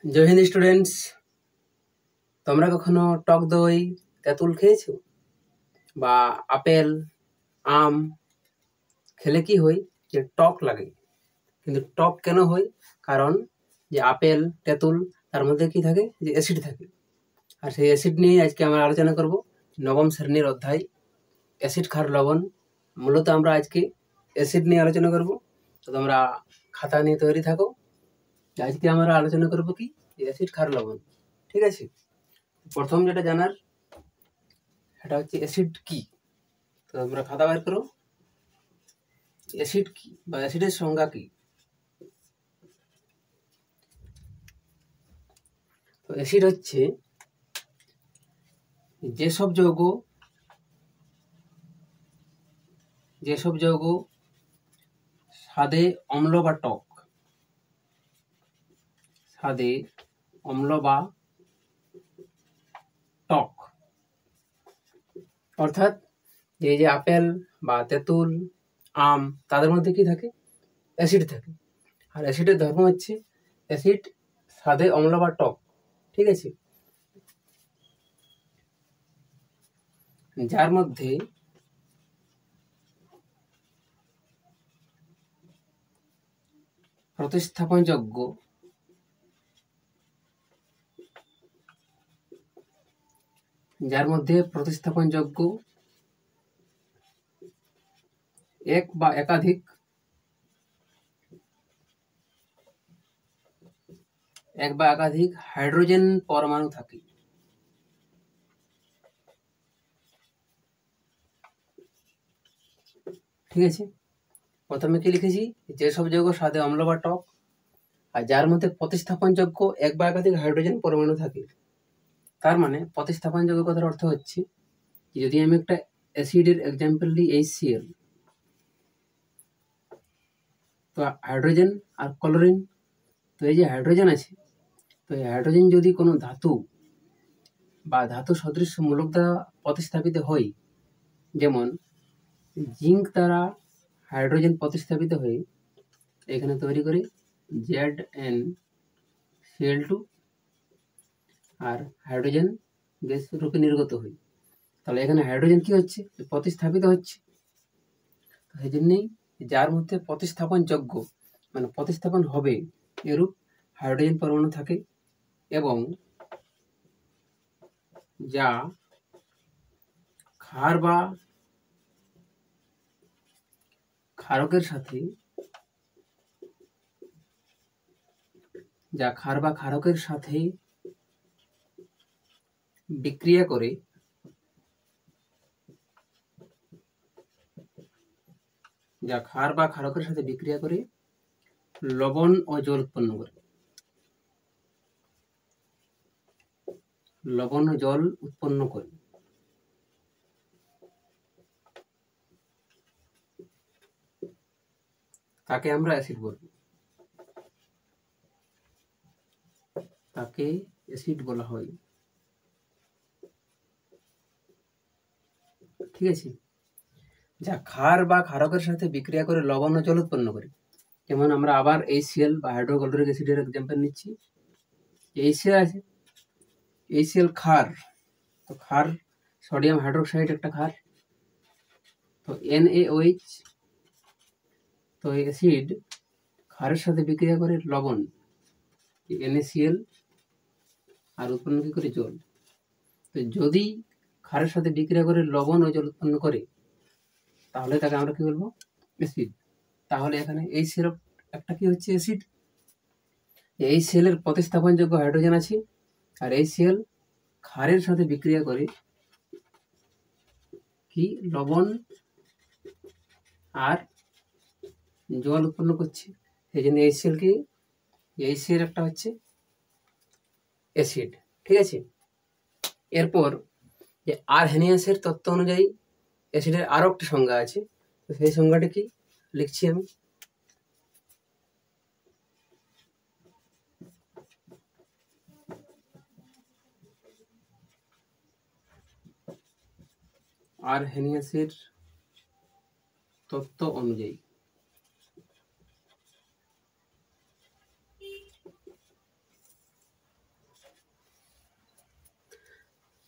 জয় Hind students, তোমরা কখনো টক দই তেঁতুল খেয়েছো? বা আপেল আম খেলে কি হয় যে টক লাগে। কিন্তু টক কেন হয়? কারণ যে আপেল তেঁতুল তার মধ্যে কি থাকে, যে অ্যাসিড থাকে। আর সেই অ্যাসিড নিয়ে আজকে আমরা আলোচনা করব। নবম শ্রেণীর অধ্যায় অ্যাসিড ক্ষার লবণ। মূলত আমরা আজকে অ্যাসিড নিয়ে আলোচনা করব। তো তোমরা খাতা নিয়ে তৈরি থাকো। আজকে আমরা আলোচনা করব কি, অ্যাসিড ক্ষার লবণ। ঠিক আছে, প্রথম যেটা জানার সেটা হচ্ছে অ্যাসিড কি। তো তোমরা খাতা বের করো। অ্যাসিড কি বা অ্যাসিডের সংজ্ঞা কি? তো অ্যাসিড হচ্ছে যেসব যৌগ স্বাদে অম্ল বা টক, স্বাদে অম্ল বা টক, অর্থাৎ যে আপেল বা তেঁতুল আম তাদের মধ্যে কি থাকে, অ্যাসিড থাকে। আর অ্যাসিডের ধর্ম হচ্ছে অ্যাসিড স্বাদে অম্ল বা টক। ঠিক আছে, যার মধ্যে প্রতিস্থাপনযোগ্য এক বা একাধিক হাইড্রোজেন পরমাণু থাকে। ঠিক আছে, প্রথমে কি লিখেছি, যেসব যৌগ স্বাদে অম্ল বা টক আর যার মধ্যে প্রতিস্থাপনযোগ্য এক বা একাধিক হাইড্রোজেন পরমাণু থাকে। তার মানে প্রতিস্থাপনযোগ্য কথার অর্থ হচ্ছে, যদি আমি একটা অ্যাসিডের এক্সাম্পল দিই HCl, তো হাইড্রোজেন আর ক্লোরিন, তো এই যে হাইড্রোজেন আছে, তো এই হাইড্রোজেন যদি কোনো ধাতু বা ধাতু সদৃশ মূলক দ্বারা প্রতিস্থাপিত হয়, যেমন জিঙ্ক দ্বারা হাইড্রোজেন প্রতিস্থাপিত হয়ে এখানে তৈরি করে ZnCl2 আর হাইড্রোজেন গ্যাস রূপে নির্গত হয়, তাহলে এখানে হাইড্রোজেন কি হচ্ছে, প্রতিস্থাপিত হচ্ছে। সেই জন্যেই যার মধ্যে প্রতিস্থাপনযোগ্য মানে প্রতিস্থাপন হবে এরূপ হাইড্রোজেন পরমাণু থাকে, এবং যা ক্ষার বা ক্ষারকের সাথে বিক্রিয়া করে লবণ ও জল উৎপন্ন করে। তাকে আমরা অ্যাসিড বলবো, তাকে অ্যাসিড বলা হয়। ঠিক আছে, যা ক্ষার বা ক্ষারকের সাথে বিক্রিয়া করে লবণ ও জল উৎপন্ন করে। যেমন আমরা আবার HCl বা হাইড্রোক্লোরিক অ্যাসিডের এক্সাম্পল নিচ্ছি। HCl আছে, HCl ক্ষার, তো ক্ষার সোডিয়াম হাইড্রোক্সাইড একটা ক্ষার, তো NaOH, তো অ্যাসিড ক্ষারের সাথে বিক্রিয়া করে লবণ NaCl আর উৎপন্ন কি করে, জল। তো যদি ক্ষারের সাথে বিক্রিয়া করে লবণ ও জল উৎপন্ন করে, তাহলে তাকে আমরা কি বলবো, অ্যাসিড। তাহলে এখানে এই সিরাপ একটা কি হচ্ছে, অ্যাসিড। এই সেলের প্রতিস্থাপনযোগ্য হাইড্রোজেন আছে, আর এই সেল ক্ষারের সাথে বিক্রিয়া করে কি লবণ আর জল উৎপন্ন করছে। সেই জন্য এই সেল কি, এই সেল একটা হচ্ছে অ্যাসিড। ঠিক আছে, এরপর যে আরহেনিয়াসের তত্ত্ব অনুযায়ী অ্যাসিডের আরো একটা সংজ্ঞা আছে, তো সেই সংজ্ঞাটা কি লিখছি আমি। আরহেনিয়াসের তত্ত্ব অনুযায়ী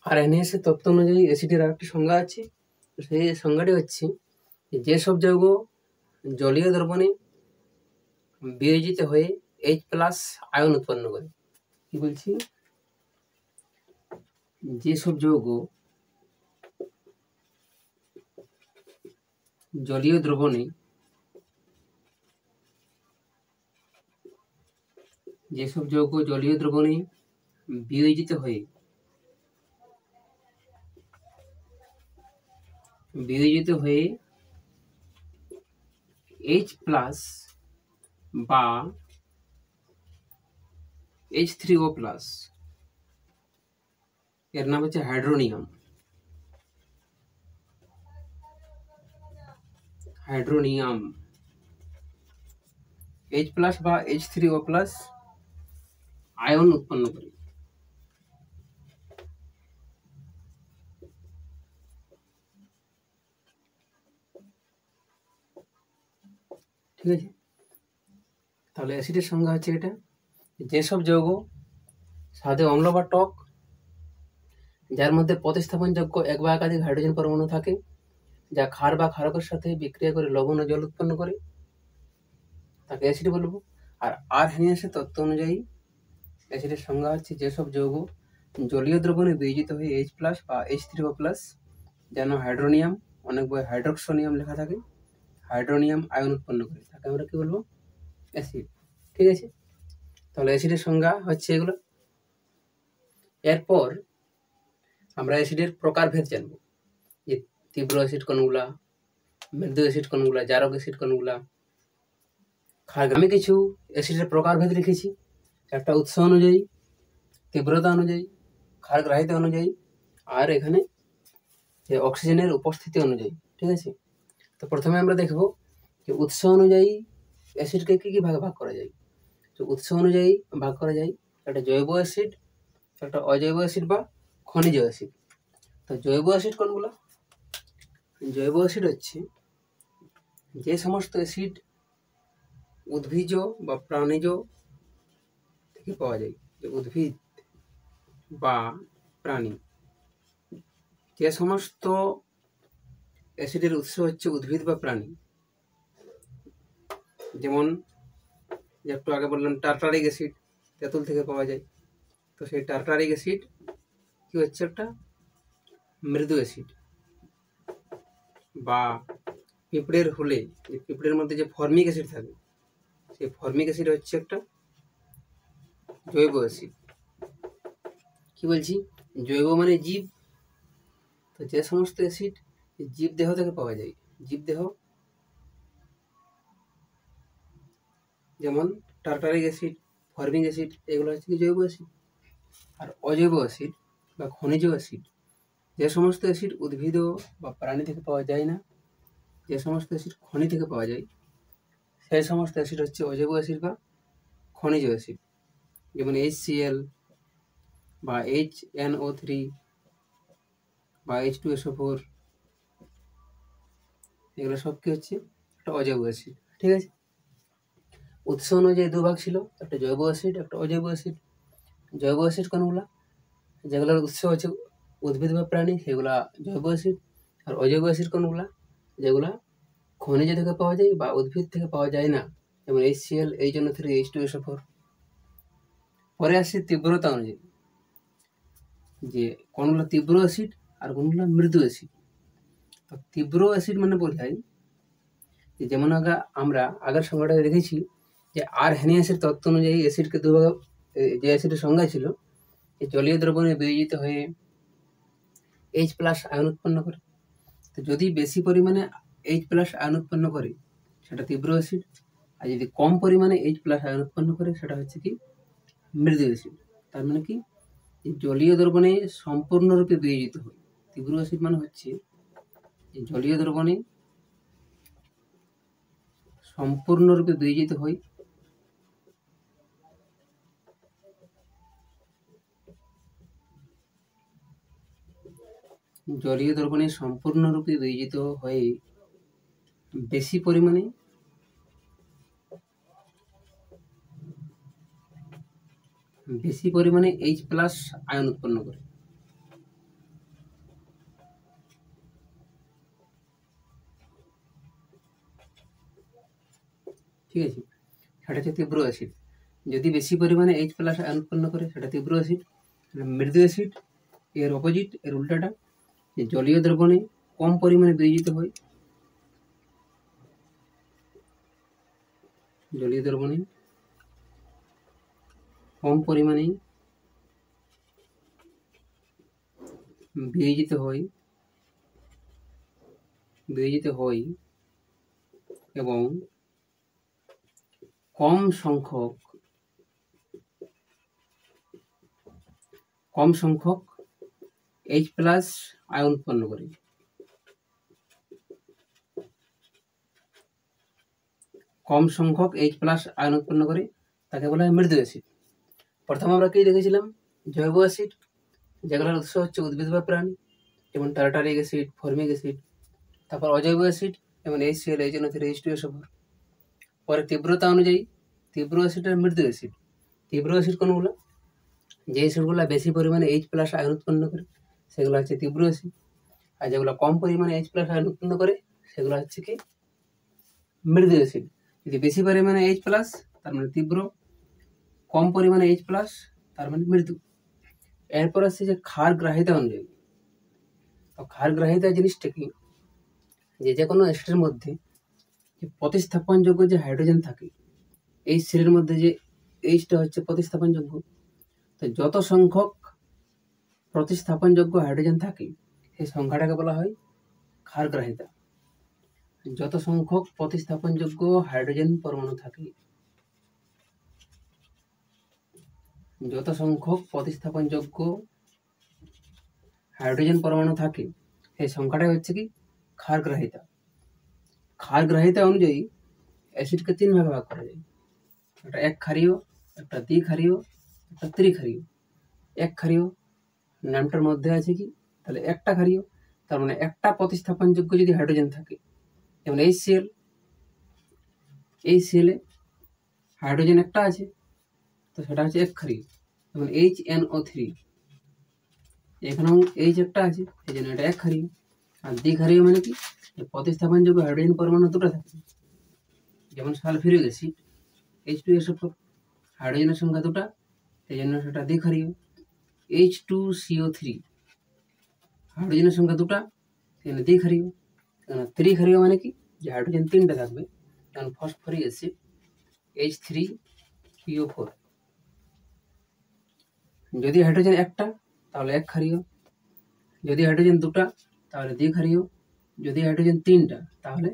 আর এনএএস এর তত্ত্ব অনুযায়ী অ্যাসিডের আরেকটি সংজ্ঞা আছে। সেই সংজ্ঞাটি হচ্ছে যেসব যৌগ জলীয় দ্রবণে বিয়োজিত হয়ে H+ আয়ন উৎপন্ন করে। কি বলছি, যেসব যৌগ জলীয় দ্রবণে বিয়োজিত হয়ে H+ বা H3O+, এর নাম হচ্ছে হাইড্রোনিয়াম। H+ বা H3O+ আয়ন উৎপন্ন করে। ঠিক আছে, তাহলে অ্যাসিডের সংজ্ঞা হচ্ছে এটা, যেসব যৌগ স্বাদে অম্ল বা টক, যার মধ্যে প্রতিস্থাপনযোগ্য এক বা একাধিক হাইড্রোজেন পরমাণু থাকে, যা ক্ষার বা ক্ষারকের সাথে বিক্রিয়া করে লবণ ও জল উৎপন্ন করে, তাকে অ্যাসিড বলবো। আর আরহেনিয়াসের তত্ত্ব অনুযায়ী অ্যাসিডের সংজ্ঞা হচ্ছে যেসব যৌগ জলীয় দ্রবণে বিয়োজিত হয়ে H+ বা H3O+, যেন হাইড্রোনিয়াম, অনেক বই হাইড্রোক্সোনিয়াম লেখা থাকে, হাইড্রোনিয়াম আয়ন উৎপন্ন করে, তাকে আমরা কি বলবো, অ্যাসিড। ঠিক আছে, তাহলে অ্যাসিডের সংজ্ঞা হচ্ছে এগুলো। এরপর আমরা অ্যাসিডের প্রকারভেদ জানবো, যে তীব্র অ্যাসিড কোনগুলা, মৃদু অ্যাসিড কোনগুলা, জারক অ্যাসিড কোনগুলা। আমি কিছু অ্যাসিডের প্রকারভেদ লিখেছি, একটা উৎস অনুযায়ী, তীব্রতা অনুযায়ী, ক্ষারগ্রাহিতা অনুযায়ী, আর এখানে যে অক্সিজেনের উপস্থিতি অনুযায়ী। ঠিক আছে, তো প্রথমে আমরা দেখব যে উৎস অনুযায়ী অ্যাসিডকে কি কি ভাগে ভাগ করা যায়। তো উৎস অনুযায়ী ভাগ করা যায় একটা জৈব অ্যাসিড, একটা অজৈব অ্যাসিড বা খনিজ অ্যাসিড। তো জৈব অ্যাসিড কোনগুলো? জৈব অ্যাসিড হচ্ছে যে সমস্ত অ্যাসিড উদ্ভিজ বা প্রাণীজ থেকে পাওয়া যায়, যে উদ্ভিদ বা প্রাণী, যে সমস্ত অ্যাসিডের উৎস হচ্ছে উদ্ভিদ বা প্রাণী, যেমন একটু আগে বললাম টার্টারিক অ্যাসিড তেঁতুল থেকে পাওয়া যায়, তো সেই টার্টারিক অ্যাসিড কি হচ্ছে একটা মৃদু অ্যাসিড। বা পিঁপড়ের হুলে, যে পিঁপড়ের মধ্যে যে ফর্মিক অ্যাসিড থাকে, সেই ফর্মিক অ্যাসিড হচ্ছে একটা জৈব অ্যাসিড। কি বলছি, জৈব মানে জীব, তো যে সমস্ত অ্যাসিড জীব দেহ থেকে পাওয়া যায়, জীব দেহ, যেমন টার্টারিক অ্যাসিড, ফর্মিক অ্যাসিড, এগুলো হচ্ছে কি জৈব অ্যাসিড। আর অজৈব অ্যাসিড বা খনিজ অ্যাসিড, যে সমস্ত অ্যাসিড উদ্ভিদ বা প্রাণী থেকে পাওয়া যায় না, যে সমস্ত অ্যাসিড খনি থেকে পাওয়া যায়, সেই সমস্ত অ্যাসিড হচ্ছে অজৈব অ্যাসিড বা খনিজ অ্যাসিড। যেমন HCl বা HNO3 বা H2SO4, এগুলো সব কি হচ্ছে একটা অজৈব অ্যাসিড। ঠিক আছে, উৎস অনুযায়ী দুভাগ ছিল, একটা জৈব অ্যাসিড, একটা অজৈব অ্যাসিড। জৈব অ্যাসিড কোনগুলা? যেগুলোর উৎস হচ্ছে উদ্ভিদ বা প্রাণী, সেগুলা জৈব অ্যাসিড। আর অজৈব অ্যাসিড কোনগুলা? যেগুলা খনিজ থেকে পাওয়া যায় বা উদ্ভিদ থেকে পাওয়া যায় না, যেমন HCl, HNO3, H2SO4। পরে আসছে তীব্রতা অনুযায়ী, যে কোনগুলো তীব্র অ্যাসিড আর কোনগুলো মৃদু অ্যাসিড। তো তীব্র অ্যাসিড মানে বোঝায় যে, যেমন আমরা আগের সংজ্ঞাটা দেখেছি যে আরহেনিয়াসের তত্ত্ব অনুযায়ী অ্যাসিডকে দুভাগ, যে অ্যাসিডের সংজ্ঞা ছিল যে জলীয় দ্রবণে বিয়োজিত হয়ে H+ আয়ন উৎপন্ন করে। তো যদি বেশি পরিমাণে H+ আয়ন উৎপন্ন করে সেটা তীব্র অ্যাসিড, আর যদি কম পরিমাণে H+ আয়ন উৎপন্ন করে সেটা হচ্ছে কি মৃদু অ্যাসিড। তার মানে কি, জলীয় দ্রবণে সম্পূর্ণরূপে বিয়োজিত হয়। তীব্র অ্যাসিড মানে হচ্ছে জলীয় দ্রবণে সম্পূর্ণরূপে বিয়োজিত হয়, জলীয় দ্রবণে সম্পূর্ণরূপে বিয়োজিত হয়ে বেশি পরিমাণে H+ আয়ন উৎপন্ন করে। ঠিক আছে, সেটা হচ্ছে তীব্র অ্যাসিড। যদি বেশি পরিমাণে H+ আয়ন উৎপন্ন করে সেটা তীব্র অ্যাসিড। মৃদু অ্যাসিড এর অপোজিট, এর উল্টাটা, যে জলীয় দ্রবণে কম পরিমাণে বিয়োজিত হয়, জলীয় দ্রবণে কম পরিমাণে বিয়োজিত হয় এবং কম সংখ্যক H+ আয়ন উৎপন্ন করে। কম সংখ্যক H+ আয়ন উৎপন্ন করে তাকে বলা হয় মৃদু অ্যাসিড। প্রথমে আমরা কি দেখেছিলাম? জৈব অ্যাসিড, যেগুলোর উৎস হচ্ছে উদ্ভিদ বা প্রাণী, যেমন টার্টারিক অ্যাসিড, ফর্মিক অ্যাসিড। তারপর অজৈব অ্যাসিড, যেমন HCl, HNO3, H2SO4। পরে তীব্রতা অনুযায়ী তীব্র অ্যাসিড আর মৃদু অ্যাসিড। তীব্র অ্যাসিড কোনগুলো? যে অ্যাসিডগুলো বেশি পরিমাণে H+ আয়ন উৎপন্ন করে সেগুলো হচ্ছে তীব্র অ্যাসিড, আর যেগুলো কম পরিমাণে H+ আয়ন উৎপন্ন করে সেগুলো হচ্ছে কি মৃদু অ্যাসিড। যদি বেশি পরিমাণে H+ তার মানে তীব্র, কম পরিমাণে H+ তার মানে মৃদু। এরপর আসছে যে ক্ষার গ্রাহিতা অনুযায়ী। তো ক্ষার গ্রাহিতা জিনিসটা কি? যে কোনো অ্যাসিডের মধ্যে যে প্রতিস্থাপনযোগ্য যে হাইড্রোজেন থাকে, এই সেলের মধ্যে যে Hটা হচ্ছে প্রতিস্থাপনযোগ্য, তো যত সংখ্যক প্রতিস্থাপনযোগ্য হাইড্রোজেন থাকে সেই সংখ্যাটাকে বলা হয় ক্ষার গ্রাহিতা। যত সংখ্যক প্রতিস্থাপনযোগ্য হাইড্রোজেন পরমাণু থাকে, যত সংখ্যক প্রতিস্থাপনযোগ্য হাইড্রোজেন পরমাণু থাকে সেই সংখ্যাটাই হচ্ছে কি ক্ষার গ্রাহিতা। ক্ষার গ্রাহিতা অনুযায়ী অ্যাসিডকে 3 ভাগে ভাগ করা যায়। একটা একক্ষারীয়, একটা দ্বিক্ষারীয়, একটা ত্রিক্ষারীয়। একক্ষারীয় নামটার মধ্যে আছে কি, তাহলে একটা ক্ষারীয়, তার মানে একটা প্রতিস্থাপনযোগ্য যদি হাইড্রোজেন থাকে, যেমন HCl, HCl এ হাইড্রোজেন একটা আছে, তো সেটা হচ্ছে একক্ষারীয়। যেমন HNO3, এখানেও H একটা আছে, এই জন্য এটা একক্ষারীয়। আর দ্বিক্ষারীয় মানে কি, প্রতিস্থাপনযোগ্য হাইড্রোজেন পরমাণু দুটো থাকে, যেমন সালফিউরিক অ্যাসিড H2SO4, হাইড্রোজেনের সংখ্যা দুটা, এই জন্য সেটা দ্বিক্ষারীয়। H2CO3, হাইড্রোজেনের সংখ্যা দুটা, এখানে দ্বিক্ষারীয়। ত্রিক্ষারীয় মানে কি, যে হাইড্রোজেন 3টা থাকবে, যেমন ফসফরিক অ্যাসিড H3PO4। যদি হাইড্রোজেন একটা তাহলে একক্ষারীয়, যদি হাইড্রোজেন দুটা তাহলে দ্বিক্ষারীয়, যদি হাইড্রোজেন 3টা তাহলে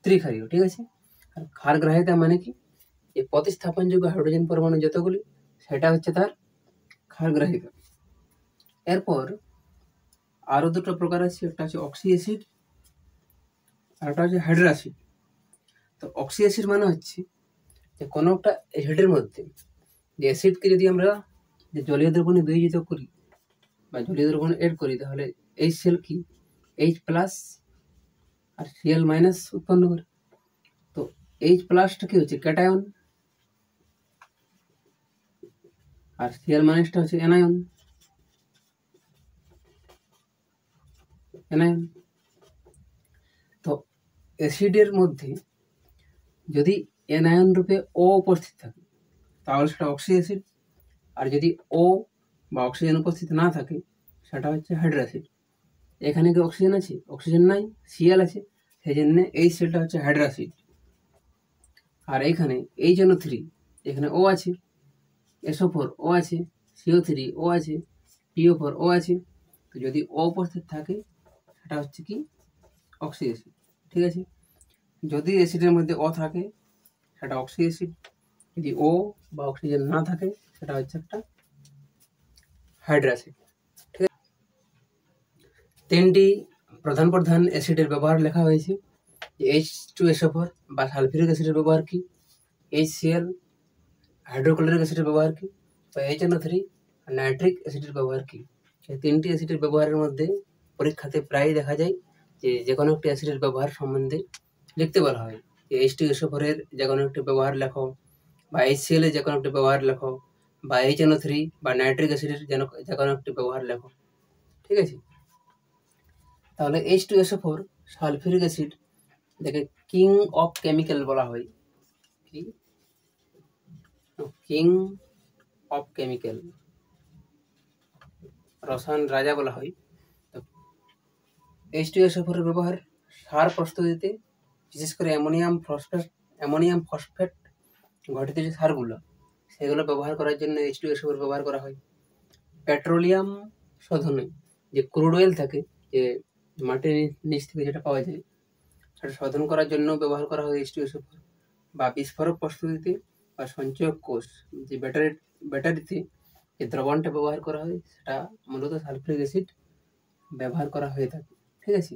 ত্রিক্ষারীয়। ঠিক আছে। আর ক্ষার গ্রাহিতা মানে কি, যে প্রতিস্থাপনযোগ্য হাইড্রোজেন পরমাণু যতগুলি সেটা হচ্ছে তার ক্ষার গ্রাহিতা। এরপর আরো দুটো প্রকার আছে, একটা হচ্ছে অক্সি অ্যাসিড আর একটা হচ্ছে হাইড্রা অ্যাসিড। তো অক্সি অ্যাসিড মানে হচ্ছে যে কোনো একটা অ্যাসিডের মধ্যে যে অ্যাসিডকে যদি আমরা যে জলীয় দ্রবণে বিয়োজিত করি বা জলীয় দ্রবণে এড করি, তাহলে HCl কি H+ আর Cl- উৎপন্ন করে। তো H+টা কি হচ্ছে ক্যাটায়ন, আর Cl- হচ্ছে অ্যানায়ন। তো অ্যাসিডের মধ্যে যদি অ্যানায়ন রূপে O উপস্থিত থাকে তাহলে সেটা অক্সি অ্যাসিড, আর যদি O বা অক্সিজেন উপস্থিত না থাকে সেটা হচ্ছে হাইড্রা অ্যাসিড। এখানে কি অক্সিজেন আছে? অক্সিজেন নাই, Cl আছে, সেই জন্য এই সেলটা হচ্ছে হাইড্রা অ্যাসিড। আর এইখানে HNO3, এখানে O আছে, SO4 O আছে, CO3 O আছে, PO4 O আছে। তো যদি O উপস্থিত থাকে সেটা হচ্ছে কি অক্সি অ্যাসিড। ঠিক আছে। যদি অ্যাসিডের মধ্যে O থাকে সেটা অক্সি অ্যাসিড, যদি O বা অক্সিজেন না থাকে সেটা হচ্ছে একটা হাইড্রা অ্যাসিড। ঠিক আছে। 3টি প্রধান অ্যাসিডের ব্যবহার লেখা হয়েছে। H2SO4 বা সালফিউরিক অ্যাসিডের ব্যবহার কি, HCl হাইড্রোক্লোরিক অ্যাসিডের ব্যবহার কি, বা HNO3 নাইট্রিক অ্যাসিডের ব্যবহার কি। এই 3টি অ্যাসিডের ব্যবহারের মধ্যে পরীক্ষাতে প্রায়ই দেখা যায় যে কোনো একটি অ্যাসিডের ব্যবহার সম্বন্ধে লিখতে বলা হয়, যে H2SO4 এর যে কোনো একটি ব্যবহার লেখো, বা HCl এর যে কোনো একটি ব্যবহার লেখো, বা HNO3 বা নাইট্রিক অ্যাসিডের যে কোনো একটি ব্যবহার লেখো। ঠিক আছে। তাহলে H2SO4 সালফিউরিক অ্যাসিড, দেখে কিং অফ কেমিক্যাল বলা হয়, কি কিং অফ কেমিক্যাল, রসায়ন রাজা বলা হয়। H2SO4 এর ব্যবহার সার প্রস্তুতিতে, বিশেষ করে অ্যামোনিয়াম ফসফেট গঠিত যে সারগুলো সেগুলো ব্যবহার করার জন্য H2SO4 ব্যবহার করা হয়। পেট্রোলিয়াম শোধনে, যে ক্রুড অয়েল থাকে, যে মাটির নিচ থেকে যেটা পাওয়া যায়, সেটা শোধন করার জন্য ব্যবহার করা হয় H2SO4। বা বিস্ফোরক প্রস্তুতিতে বা সঞ্চয়ক কোষ, যে ব্যাটারিতে যে দ্রবণটা ব্যবহার করা হয় সেটা মূলত সালফিউরিক অ্যাসিড ব্যবহার করা হয়ে থাকে। ঠিক আছে,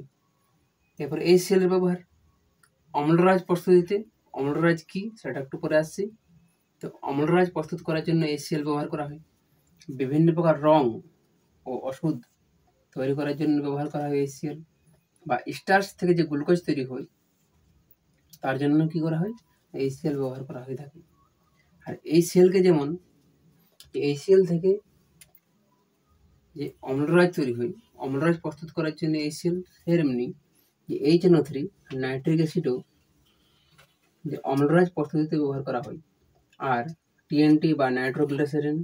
এরপর HCl এর ব্যবহার অম্লরাজ প্রস্তুতিতে। অম্লরাজ কি সেটা একটু পরে আসছি। তো অম্লরাজ প্রস্তুত করার জন্য HCl ব্যবহার করা হয়। বিভিন্ন প্রকার রং ও ওষুধ তৈরি করার জন্য ব্যবহার করা হয় HCl। বা স্টার্চ থেকে যে গ্লুকোজ তৈরি হয় তার জন্য কি করা হয়, HCl ব্যবহার করা হয়ে থাকে। আর HClকে যেমন HCl থেকে যে অম্লরাজ তৈরি হয়, অম্লরাজ প্রস্তুত করার জন্য HCl, সেরমনি যে HNO3 নাইট্রিক অ্যাসিডও যে অম্লরাজ প্রস্তুতিতে ব্যবহার করা হয়। আর TNT বা নাইট্রোগ্লিসারিন,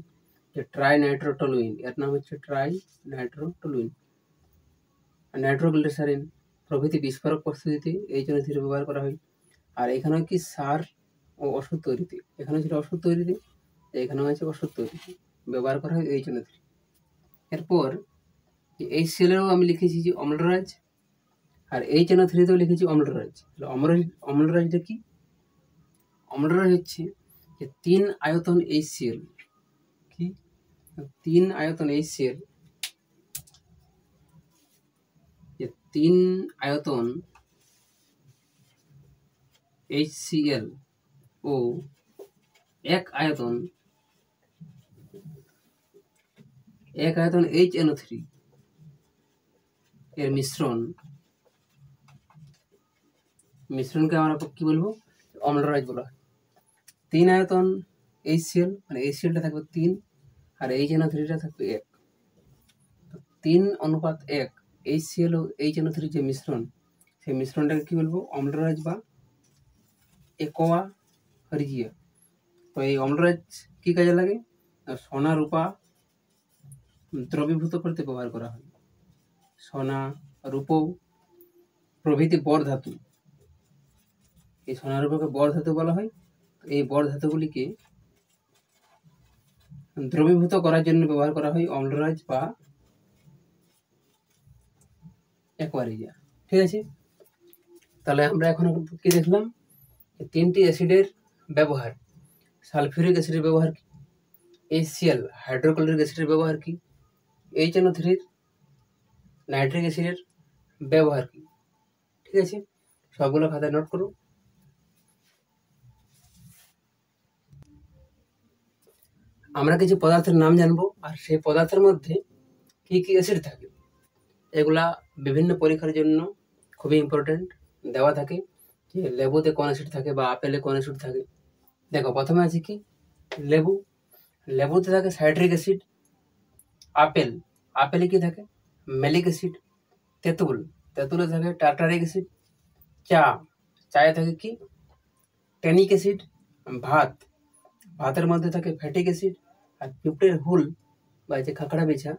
যে ট্রাই নাইট্রোটলুইন, এর নাম হচ্ছে ট্রাই নাইট্রোটলুইন, নাইট্রোগ্লিসারিন প্রভৃতি বিস্ফোরক প্রস্তুতিতে HNO3 ব্যবহার করা হয়। আর এখানেও কি সার ও ওষুধ তৈরিতে, এখানে ছিল ওষুধ তৈরিতে, এখানেও আছে ওষুধ তৈরিতে ব্যবহার করা হয় HNO3। এরপর HClও আমি লিখেছি যে অম্লরাজ, আর HNO3তেও লিখেছি অম্লরাজ। অম্লরাজটা কি? অম্লরাজ হচ্ছে যে 3 আয়তন HCl, কি 3 আয়তন HCl, যে 3 আয়তন HCl ও 1 আয়তন HNO3 এর মিশ্রণকে আমরা কি বলবো, অম্লরাজ বলা হয়। 3 আয়তন HCl মানে HClটা থাকবে 3 আর HNO3টা থাকবে 1। 3:1 HCl ও HNO3 যে মিশ্রণ, সেই মিশ্রণটাকে কি বলবো, অম্লরাজ বা একোয়া রিজিয়া। তো এই অম্লরাজ কি কাজে লাগে, সোনা রূপা দ্রবীভূত করতে ব্যবহার করা হয়। সোনা, রূপ প্রভৃতি বর ধাতু, এই সোনা রূপকে বর ধাতু বলা হয়। এই বর ধাতুগুলিকে দ্রবীভূত করার জন্য ব্যবহার করা হয় অম্লরাজ বা অ্যাকোয়ারিয়া। ঠিক আছে, তাহলে আমরা এখন কি দেখলাম, 3টি অ্যাসিডের ব্যবহার। সালফিউরিক অ্যাসিডের ব্যবহার কি, HCl হাইড্রোক্লোরিক অ্যাসিডের ব্যবহার কি, HNO3 নাইট্রিক অ্যাসিডের ব্যবহার কি। ঠিক আছে, সবগুলো খাতায় নোট করো। আমরা কিছু পদার্থের নাম জানবো, আর সেই পদার্থের মধ্যে কি কি অ্যাসিড থাকে এগুলা বিভিন্ন পরীক্ষার জন্য খুবই ইম্পর্টেন্ট দেওয়া থাকে, যে লেবুতে কোন অ্যাসিড থাকে বা আপেলে কোন অ্যাসিড থাকে। দেখো প্রথমে আছে কি, লেবুতে থাকে সাইট্রিক অ্যাসিড। আপেলে কি থাকে, ম্যালিক অ্যাসিড। তেঁতুলে থাকে টার্টারিক অ্যাসিড। চায়ে থাকে কি, ট্যানিক অ্যাসিড। ভাতের মধ্যে থাকে ফ্যাটিক অ্যাসিড। আর পিঁপড়ের হুল বা যে খাকড়া বিছা,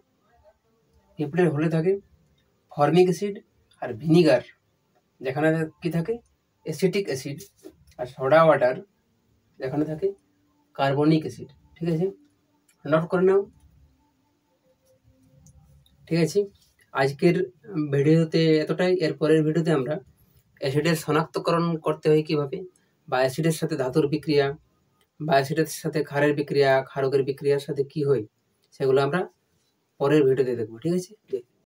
পিঁপড়ের হুলে থাকে ফর্মিক অ্যাসিড। আর ভিনিগার যেখানে কি থাকে, অ্যাসিটিক অ্যাসিড। আর সোডা ওয়াটার যেখানে থাকে কার্বনিক অ্যাসিড। ঠিক আছে, নোট করে নাও। ঠিক আছে, আজকের ভিডিওতে এতটাই। এর পরের ভিডিওতে আমরা অ্যাসিডের শনাক্তকরণ করতে হয় কিভাবে, বা অ্যাসিডের সাথে ধাতুর বিক্রিয়া, বা অ্যাসিডের সাথে ক্ষারের বিক্রিয়া, ক্ষারকের বিক্রিয়ার সাথে কি হয়, সেগুলো আমরা পরের ভিডিওতে দেখবো। ঠিক আছে।